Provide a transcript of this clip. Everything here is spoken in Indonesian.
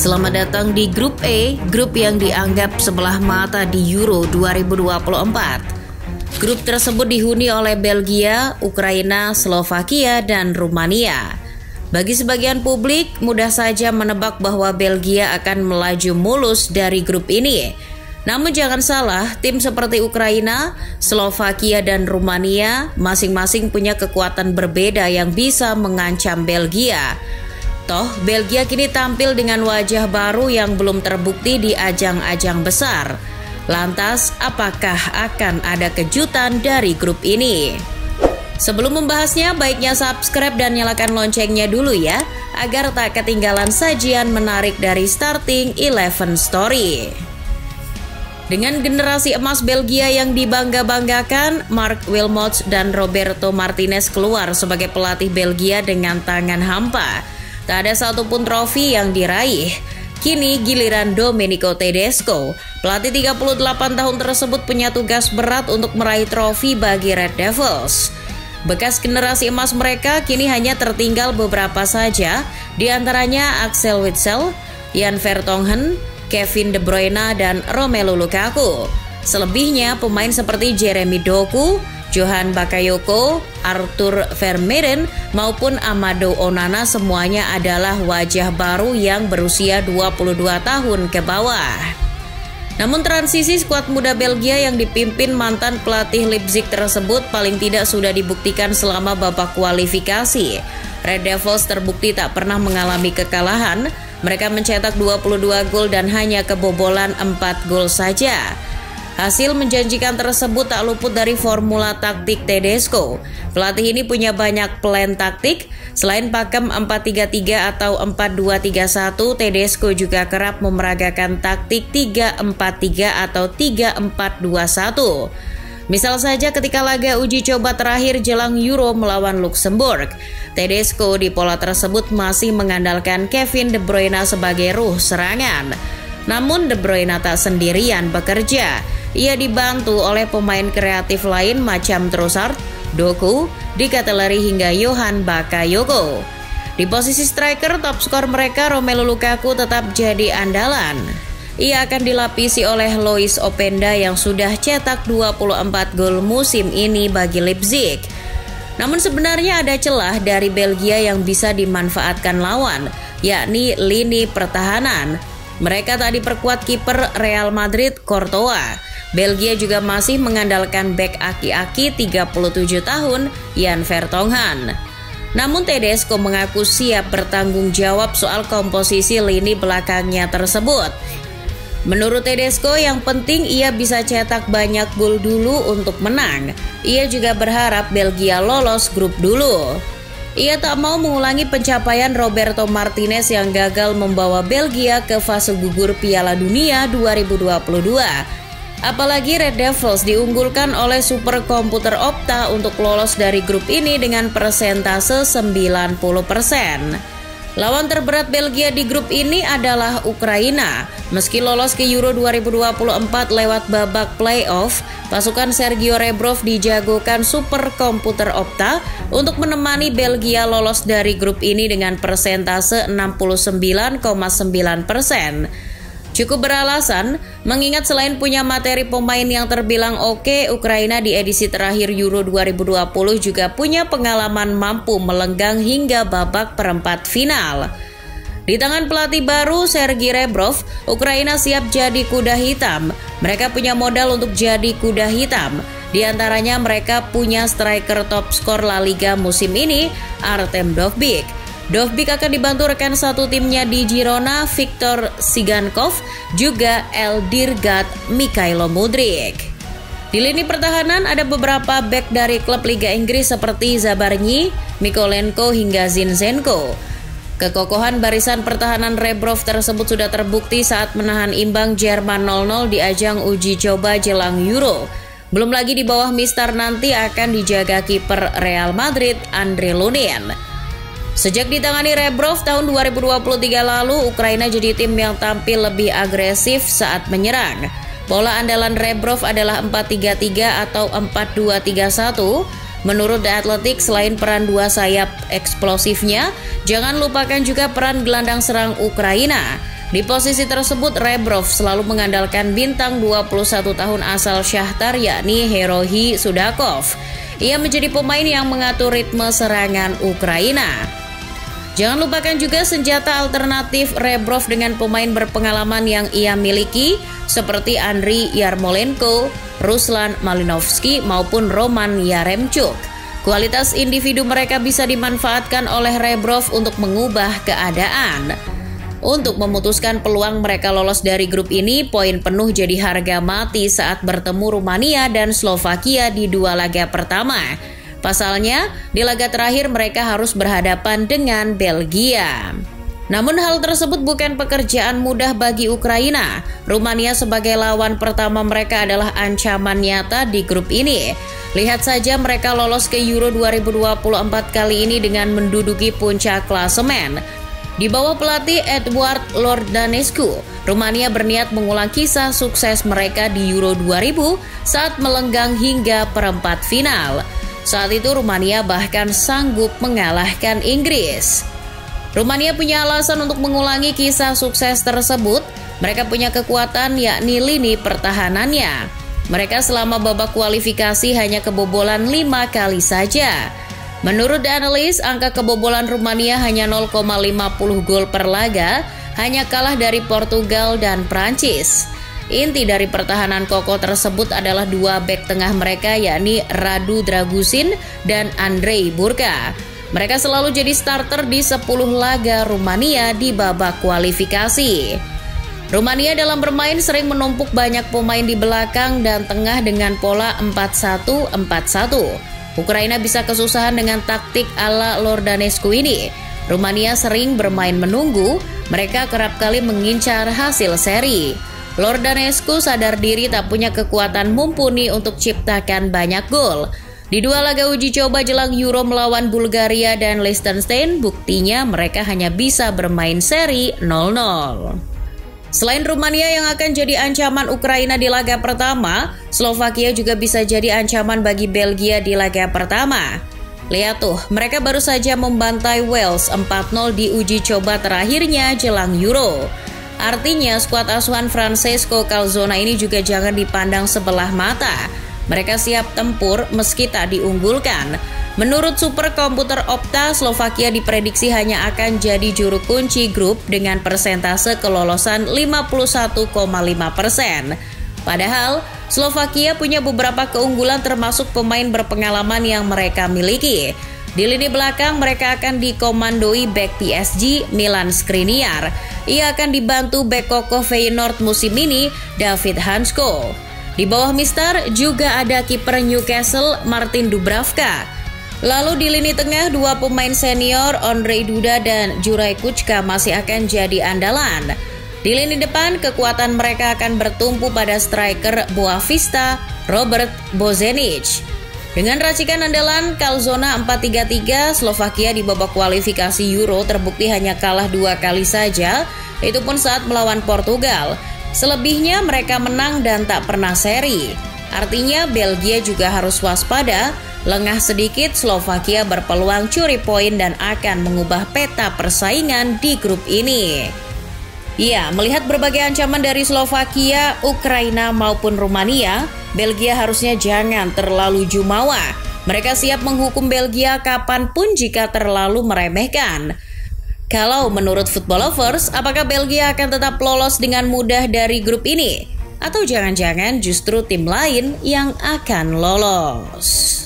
Selamat datang di Grup E, grup yang dianggap sebelah mata di Euro 2024. Grup tersebut dihuni oleh Belgia, Ukraina, Slovakia, dan Rumania. Bagi sebagian publik, mudah saja menebak bahwa Belgia akan melaju mulus dari grup ini. Namun jangan salah, tim seperti Ukraina, Slovakia, dan Rumania masing-masing punya kekuatan berbeda yang bisa mengancam Belgia. Toh, Belgia kini tampil dengan wajah baru yang belum terbukti di ajang-ajang besar. Lantas, apakah akan ada kejutan dari grup ini? Sebelum membahasnya, baiknya subscribe dan nyalakan loncengnya dulu ya, agar tak ketinggalan sajian menarik dari Starting 11 Story. Dengan generasi emas Belgia yang dibangga-banggakan, Marc Wilmots dan Roberto Martinez keluar sebagai pelatih Belgia dengan tangan hampa. Tak ada satupun trofi yang diraih. Kini giliran Domenico Tedesco. Pelatih 38 tahun tersebut punya tugas berat untuk meraih trofi bagi Red Devils. Bekas generasi emas mereka kini hanya tertinggal beberapa saja, di antaranya Axel Witsel, Jan Vertonghen, Kevin De Bruyne, dan Romelu Lukaku. Selebihnya pemain seperti Jeremy Doku, Johan Bakayoko, Arthur Vermeeren maupun Amadou Onana semuanya adalah wajah baru yang berusia 22 tahun ke bawah. Namun transisi skuad muda Belgia yang dipimpin mantan pelatih Leipzig tersebut paling tidak sudah dibuktikan selama babak kualifikasi. Red Devils terbukti tak pernah mengalami kekalahan. Mereka mencetak 22 gol dan hanya kebobolan 4 gol saja. Hasil menjanjikan tersebut tak luput dari formula taktik Tedesco. Pelatih ini punya banyak plan taktik. Selain pakem 4-3-3 atau 4-2-3-1, Tedesco juga kerap memeragakan taktik 3-4-3 atau 3-4-2-1. Misal saja ketika laga uji coba terakhir jelang Euro melawan Luxembourg, Tedesco di pola tersebut masih mengandalkan Kevin De Bruyne sebagai ruh serangan. Namun De Bruyne tak sendirian bekerja. Ia dibantu oleh pemain kreatif lain macam Trossard, Doku, Di Catelleri hingga Johan Bakayoko. Di posisi striker, top skor mereka Romelu Lukaku tetap jadi andalan. Ia akan dilapisi oleh Lois Openda yang sudah cetak 24 gol musim ini bagi Leipzig. Namun sebenarnya ada celah dari Belgia yang bisa dimanfaatkan lawan, yakni lini pertahanan. Mereka tak diperkuat kiper Real Madrid Courtois. Belgia juga masih mengandalkan bek aki-aki 37 tahun Jan Vertonghen. Namun Tedesco mengaku siap bertanggung jawab soal komposisi lini belakangnya tersebut. Menurut Tedesco, yang penting ia bisa cetak banyak gol dulu untuk menang. Ia juga berharap Belgia lolos grup dulu. Ia tak mau mengulangi pencapaian Roberto Martinez yang gagal membawa Belgia ke fase gugur Piala Dunia 2022. Apalagi Red Devils diunggulkan oleh superkomputer Opta untuk lolos dari grup ini dengan persentase 90%. Lawan terberat Belgia di grup ini adalah Ukraina. Meski lolos ke Euro 2024 lewat babak playoff, pasukan Sergio Rebrov dijagokan superkomputer Opta untuk menemani Belgia lolos dari grup ini dengan persentase 69,9%. Cukup beralasan, mengingat selain punya materi pemain yang terbilang oke, Ukraina di edisi terakhir Euro 2020 juga punya pengalaman mampu melenggang hingga babak perempat final. Di tangan pelatih baru Sergei Rebrov, Ukraina siap jadi kuda hitam. Mereka punya modal untuk jadi kuda hitam. Di antaranya mereka punya striker top skor La Liga musim ini, Artem Dovbyk. Dovbyk akan dibantu rekan satu timnya di Girona, Viktor Sigankov, juga Eldirgat Mikhailo Mudryk. Di lini pertahanan ada beberapa bek dari klub Liga Inggris seperti Zabarnyi, Mikolenko hingga Zinchenko. Kekokohan barisan pertahanan Rebrov tersebut sudah terbukti saat menahan imbang Jerman 0-0 di ajang uji coba jelang Euro. Belum lagi di bawah Mister nanti akan dijaga kiper Real Madrid Andre Lunin. Sejak ditangani Rebrov tahun 2023 lalu, Ukraina jadi tim yang tampil lebih agresif saat menyerang. Pola andalan Rebrov adalah 4-3-3 atau 4-2-3-1. Menurut The Athletic, selain peran dua sayap eksplosifnya, jangan lupakan juga peran gelandang serang Ukraina. Di posisi tersebut, Rebrov selalu mengandalkan bintang 21 tahun asal Shakhtar yakni Herohi Sudakov. Ia menjadi pemain yang mengatur ritme serangan Ukraina. Jangan lupakan juga senjata alternatif Rebrov dengan pemain berpengalaman yang ia miliki seperti Andriy Yarmolenko, Ruslan Malinovsky maupun Roman Yaremchuk. Kualitas individu mereka bisa dimanfaatkan oleh Rebrov untuk mengubah keadaan. Untuk memutuskan peluang mereka lolos dari grup ini, poin penuh jadi harga mati saat bertemu Rumania dan Slovakia di dua laga pertama. Pasalnya, di laga terakhir mereka harus berhadapan dengan Belgia. Namun hal tersebut bukan pekerjaan mudah bagi Ukraina. Rumania sebagai lawan pertama mereka adalah ancaman nyata di grup ini. Lihat saja mereka lolos ke Euro 2024 kali ini dengan menduduki puncak klasemen. Di bawah pelatih Edward Lordanescu, Rumania berniat mengulang kisah sukses mereka di Euro 2000 saat melenggang hingga perempat final. Saat itu Rumania bahkan sanggup mengalahkan Inggris. Rumania punya alasan untuk mengulangi kisah sukses tersebut. Mereka punya kekuatan yakni lini pertahanannya. Mereka selama babak kualifikasi hanya kebobolan 5 kali saja. Menurut analis, angka kebobolan Rumania hanya 0,50 gol per laga, hanya kalah dari Portugal dan Prancis. Inti dari pertahanan kokoh tersebut adalah dua bek tengah mereka yakni Radu Dragusin dan Andrei Burka. Mereka selalu jadi starter di 10 laga Rumania di babak kualifikasi. Rumania dalam bermain sering menumpuk banyak pemain di belakang dan tengah dengan pola 4-1-4-1. Ukraina bisa kesusahan dengan taktik ala Lordanescu ini. Rumania sering bermain menunggu, mereka kerap kali mengincar hasil seri. Lordanescu sadar diri tak punya kekuatan mumpuni untuk ciptakan banyak gol. Di dua laga uji coba jelang Euro melawan Bulgaria dan Liechtenstein, buktinya mereka hanya bisa bermain seri 0-0. Selain Rumania yang akan jadi ancaman Ukraina di laga pertama, Slovakia juga bisa jadi ancaman bagi Belgia di laga pertama. Lihat tuh, mereka baru saja membantai Wales 4-0 di uji coba terakhirnya jelang Euro. Artinya skuad asuhan Francesco Calzona ini juga jangan dipandang sebelah mata. Mereka siap tempur meski tak diunggulkan. Menurut superkomputer Opta, Slovakia diprediksi hanya akan jadi juru kunci grup dengan persentase kelolosan 51,5%. Padahal, Slovakia punya beberapa keunggulan termasuk pemain berpengalaman yang mereka miliki. Di lini belakang mereka akan dikomandoi bek PSG Milan Skriniar. Ia akan dibantu bek kokoh Feyenoord musim ini David Hansko. Di bawah Mister juga ada kiper Newcastle Martin Dubravka. Lalu di lini tengah dua pemain senior Ondrej Duda dan Juraj Kucka masih akan jadi andalan. Di lini depan kekuatan mereka akan bertumpu pada striker Boavista Robert Bozenic. Dengan racikan andalan Calzona 4-3-3, Slovakia di babak kualifikasi Euro terbukti hanya kalah 2 kali saja, itu pun saat melawan Portugal. Selebihnya mereka menang dan tak pernah seri. Artinya Belgia juga harus waspada, lengah sedikit Slovakia berpeluang curi poin dan akan mengubah peta persaingan di grup ini. Ya, melihat berbagai ancaman dari Slovakia, Ukraina maupun Rumania, Belgia harusnya jangan terlalu jumawa. Mereka siap menghukum Belgia kapanpun jika terlalu meremehkan. Kalau menurut Football Lovers, apakah Belgia akan tetap lolos dengan mudah dari grup ini? Atau jangan-jangan justru tim lain yang akan lolos?